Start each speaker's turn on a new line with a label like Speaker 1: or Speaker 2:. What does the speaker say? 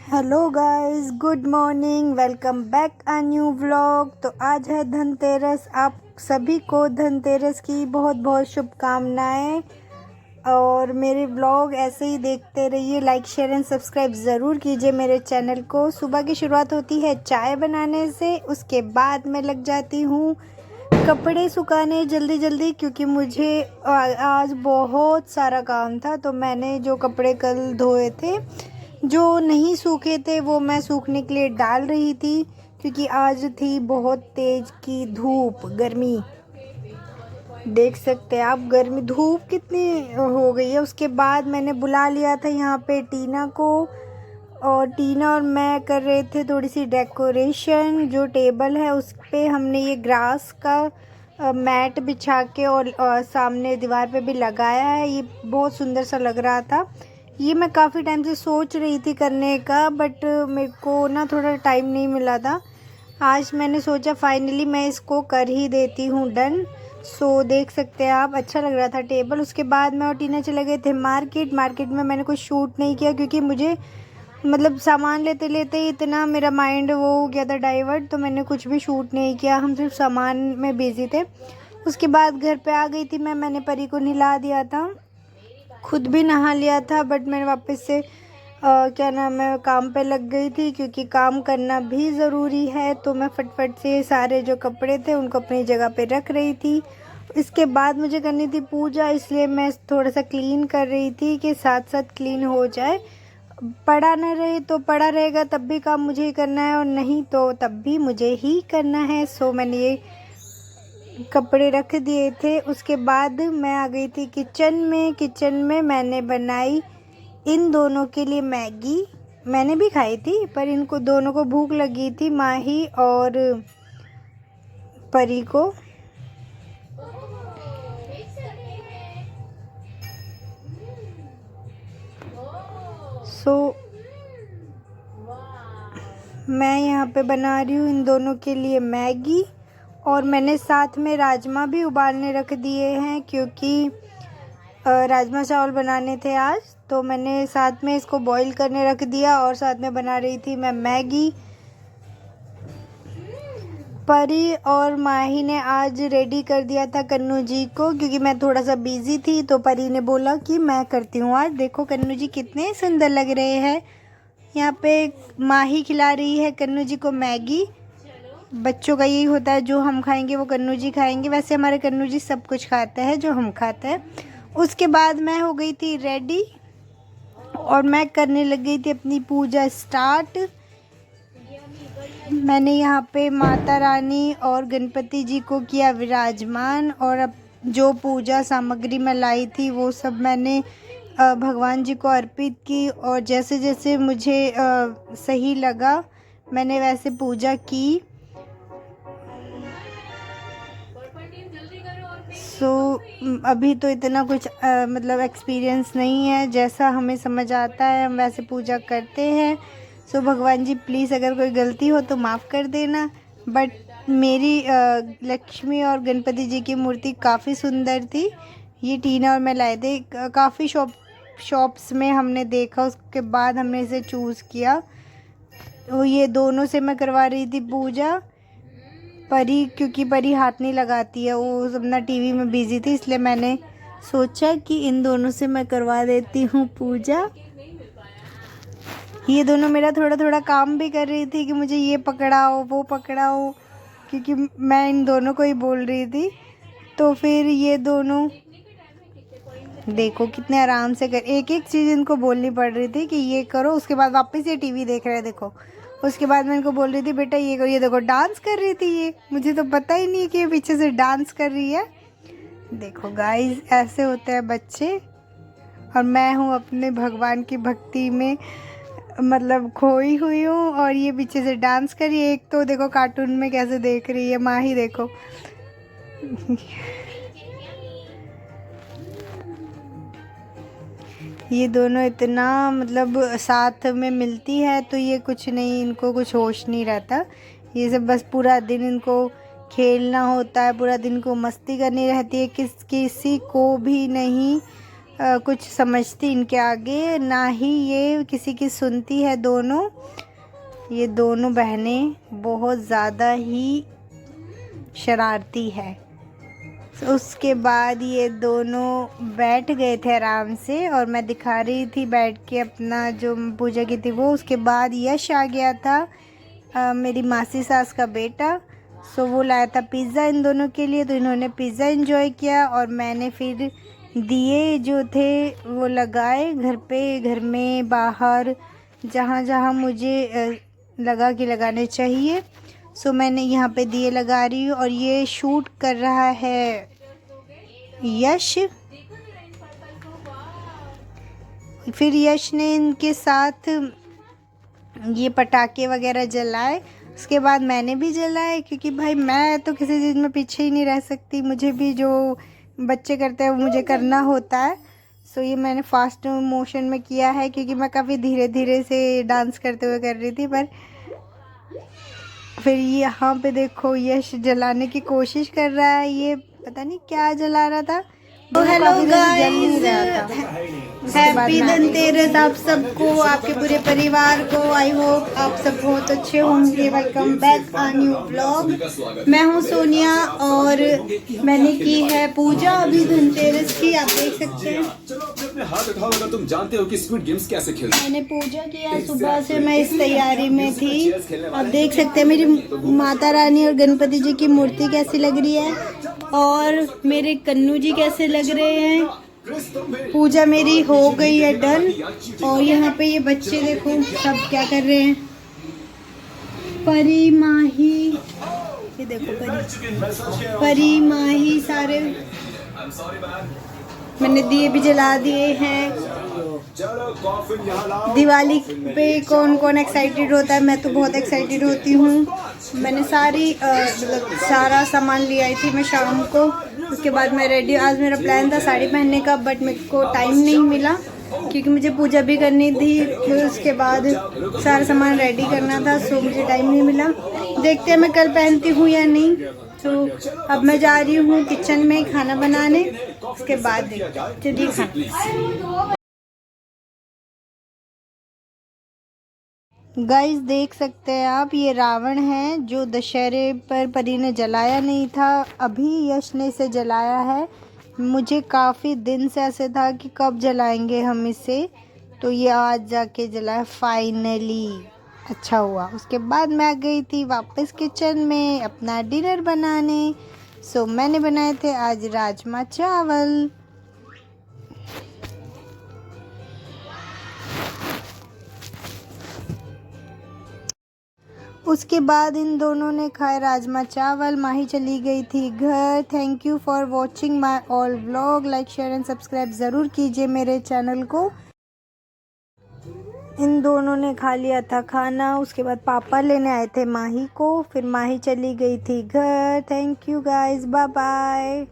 Speaker 1: Hello guys, good morning. Welcome back a new vlog. तो आज है धनतेरस। आप सभी को धनतेरस की बहुत बहुत शुभकामनाएं। और मेरे व्लॉग ऐसे ही देखते रहिए। लाइक शेयर एंड सब्सक्राइब ज़रूर कीजिए मेरे चैनल को। सुबह की शुरुआत होती है चाय बनाने से, उसके बाद मैं लग जाती हूँ कपड़े सुखाने जल्दी जल्दी, क्योंकि मुझे आज बहुत सारा काम था। तो मैंने जो कपड़े कल धोए थे, जो नहीं सूखे थे, वो मैं सूखने के लिए डाल रही थी, क्योंकि आज थी बहुत तेज़ की धूप, गर्मी। देख सकते हैं आप गर्मी, धूप कितनी हो गई है। उसके बाद मैंने बुला लिया था यहाँ पे टीना को, और टीना और मैं कर रहे थे थोड़ी सी डेकोरेशन। जो टेबल है उस पे हमने ये ग्रास का मैट बिछा के और सामने दीवार पे भी लगाया है। ये बहुत सुंदर सा लग रहा था। ये मैं काफ़ी टाइम से सोच रही थी करने का, बट मेरे को ना थोड़ा टाइम नहीं मिला था। आज मैंने सोचा फाइनली मैं इसको कर ही देती हूँ डन। सो देख सकते हैं आप, अच्छा लग रहा था टेबल। उसके बाद मैं और टीना चले गए थे मार्केट में मैंने कुछ शूट नहीं किया, क्योंकि मुझे मतलब सामान लेते लेते ही इतना मेरा माइंड वो हो गया था डाइवर्ट, तो मैंने कुछ भी शूट नहीं किया। हम सिर्फ सामान में बिजी थे। उसके बाद घर पे आ गई थी मैंने परी को नहला दिया था, खुद भी नहा लिया था। बट मैंने वापस से क्या नाम है, काम पे लग गई थी, क्योंकि काम करना भी ज़रूरी है। तो मैं फटफट से सारे जो कपड़े थे उनको अपनी जगह पे रख रही थी। इसके बाद मुझे करनी थी पूजा, इसलिए मैं थोड़ा सा क्लीन कर रही थी कि साथ साथ क्लीन हो जाए। पड़ा न रहे तो पड़ा रहेगा, तब भी काम मुझे ही करना है, और नहीं तो तब भी मुझे ही करना है। सो मैंने ये कपड़े रख दिए थे। उसके बाद मैं आ गई थी किचन में मैंने बनाई इन दोनों के लिए मैगी। मैंने भी खाई थी, पर इनको दोनों को भूख लगी थी, माही और परी को। सो मैं यहाँ पे बना रही हूँ इन दोनों के लिए मैगी, और मैंने साथ में राजमा भी उबालने रख दिए हैं, क्योंकि राजमा चावल बनाने थे आज। तो मैंने साथ में इसको बॉईल करने रख दिया, और साथ में बना रही थी मैं मैगी। परी और माही ने आज रेडी कर दिया था कन्नू जी को, क्योंकि मैं थोड़ा सा बिजी थी। तो परी ने बोला कि मैं करती हूँ आज। देखो कन्नू जी कितने सुंदर लग रहे हैं। यहाँ पे माही खिला रही है कन्नू जी को मैगी। बच्चों का यही होता है, जो हम खाएंगे वो कन्नू जी खाएंगे। वैसे हमारे कन्नू जी सब कुछ खाते हैं जो हम खाते हैं। उसके बाद मैं हो गई थी रेडी, और मैं करने लग गई थी अपनी पूजा स्टार्ट। मैंने यहाँ पे माता रानी और गणपति जी को किया विराजमान, और अब जो पूजा सामग्री मैं लाई थी वो सब मैंने भगवान जी को अर्पित की, और जैसे जैसे मुझे सही लगा मैंने वैसे पूजा की। अभी तो इतना कुछ मतलब एक्सपीरियंस नहीं है, जैसा हमें समझ आता है हम वैसे पूजा करते हैं। भगवान जी प्लीज़ अगर कोई गलती हो तो माफ़ कर देना। बट मेरी लक्ष्मी और गणपति जी की मूर्ति काफ़ी सुंदर थी। ये टीना और मैं लाए थे, काफ़ी शॉप्स में हमने देखा, उसके बाद हमने इसे चूज़ किया। तो ये दोनों से मैं करवा रही थी पूजा। परी, क्योंकि परी हाथ नहीं लगाती है, वो अपना टीवी में बिजी थी, इसलिए मैंने सोचा कि इन दोनों से मैं करवा देती हूँ पूजा। ये दोनों मेरा थोड़ा थोड़ा काम भी कर रही थी कि मुझे ये पकड़ाओ वो पकड़ाओ, क्योंकि मैं इन दोनों को ही बोल रही थी। तो फिर ये दोनों देखो कितने आराम से कर, एक एक चीज़ इनको बोलनी पड़ रही थी कि ये करो, उसके बाद वापस ये टीवी देख रहे हैं देखो। उसके बाद मैं इनको बोल रही थी बेटा ये करो, ये देखो डांस कर रही थी। ये मुझे तो पता ही नहीं कि ये पीछे से डांस कर रही है। देखो गाइस, ऐसे होते हैं बच्चे। और मैं हूँ अपने भगवान की भक्ति में मतलब खोई हुई हूँ, और ये पीछे से डांस कर रही है। एक तो देखो कार्टून में कैसे देख रही है, माही देखो। ये दोनों इतना मतलब साथ में मिलती है तो ये कुछ नहीं, इनको कुछ होश नहीं रहता। ये सब बस पूरा दिन इनको खेलना होता है, पूरा दिन को मस्ती करनी रहती है, किसी को भी नहीं कुछ समझती इनके आगे, ना ही ये किसी की सुनती है। ये दोनों बहनें बहुत ज़्यादा ही शरारती है। उसके बाद ये दोनों बैठ गए थे आराम से और मैं दिखा रही थी बैठ के अपना जो पूजा की थी वो। उसके बाद यश आ गया था, मेरी मासी सास का बेटा। सो वो लाया था पिज़्ज़ा इन दोनों के लिए, तो इन्होंने पिज़्ज़ा एंजॉय किया और मैंने फिर दिए जो थे वो लगाए घर पे, घर में, बाहर, जहाँ जहाँ मुझे लगा कि लगाने चाहिए। सो मैंने यहाँ पे दिए लगा रही हूँ और ये शूट कर रहा है यश। फिर यश ने इनके साथ ये पटाखे वगैरह जलाए। उसके बाद मैंने भी जलाए, क्योंकि भाई मैं तो किसी चीज़ में पीछे ही नहीं रह सकती, मुझे भी जो बच्चे करते हैं वो मुझे करना होता है। सो ये मैंने फास्ट मोशन में किया है, क्योंकि मैं काफ़ी धीरे धीरे से डांस करते हुए कर रही थी। पर फिर यहाँ पे देखो यश जलाने की कोशिश कर रहा है, ये पता नहीं क्या जला रहा था। तो हेलो गाइस, हैप्पी धनतेरस आप सबको, आपके पूरे परिवार को। आई होप आप सब बहुत अच्छे होंगे। वेलकम बैक आ न्यू ब्लॉग। मैं हूँ सोनिया और मैंने की है पूजा अभी धनतेरस की, आप देख सकते हैं।
Speaker 2: हाथ उठाओ अगर तुम जानते हो कि स्क्विड गेम्स कैसे खेलते हैं।
Speaker 1: मैंने पूजा किया, सुबह से मैं इस तैयारी में थी। आप देख सकते हैं मेरी माता रानी और गणपति जी की मूर्ति कैसी लग रही है और मेरे कन्नू जी कैसे लग रहे हैं। पूजा मेरी हो गई है डन। और यहाँ पे ये बच्चे देखो सब क्या कर रहे हैं। परी माही, ये देखो परी माही सारे। मैंने दिए भी जला दिए हैं। दिवाली पे कौन कौन एक्साइटेड होता है, मैं तो बहुत एक्साइटेड होती हूँ। मैंने मतलब सारा सामान ले आई थी मैं शाम को। उसके बाद मैं रेडी, आज मेरा प्लान था साड़ी पहनने का, बट मेरे को टाइम नहीं मिला क्योंकि मुझे पूजा भी करनी थी। फिर उसके बाद सारा सामान रेडी करना था, सो मुझे टाइम नहीं मिला। देखते हैं मैं कल पहनती हूँ या नहीं। तो अब मैं जा रही हूँ किचन में खाना बनाने, उसके बाद चलिए खाना। गाइस देख सकते हैं आप, ये रावण है जो दशहरे पर परी ने जलाया नहीं था, अभी यश ने इसे जलाया है। मुझे काफ़ी दिन से ऐसे था कि कब जलाएंगे हम इसे, तो ये आज जाके जलाया फाइनली। अच्छा हुआ। उसके बाद मैं आ गई थी वापस किचन में अपना डिनर बनाने। सो मैंने बनाए थे आज राजमा चावल। उसके बाद इन दोनों ने खाए राजमा चावल। माही चली गई थी घर। Thank you for watching my all vlog. Like share and subscribe ज़रूर कीजिए मेरे चैनल को। इन दोनों ने खा लिया था खाना। उसके बाद पापा लेने आए थे माही को, फिर माही चली गई थी घर। Thank you guys, bye bye.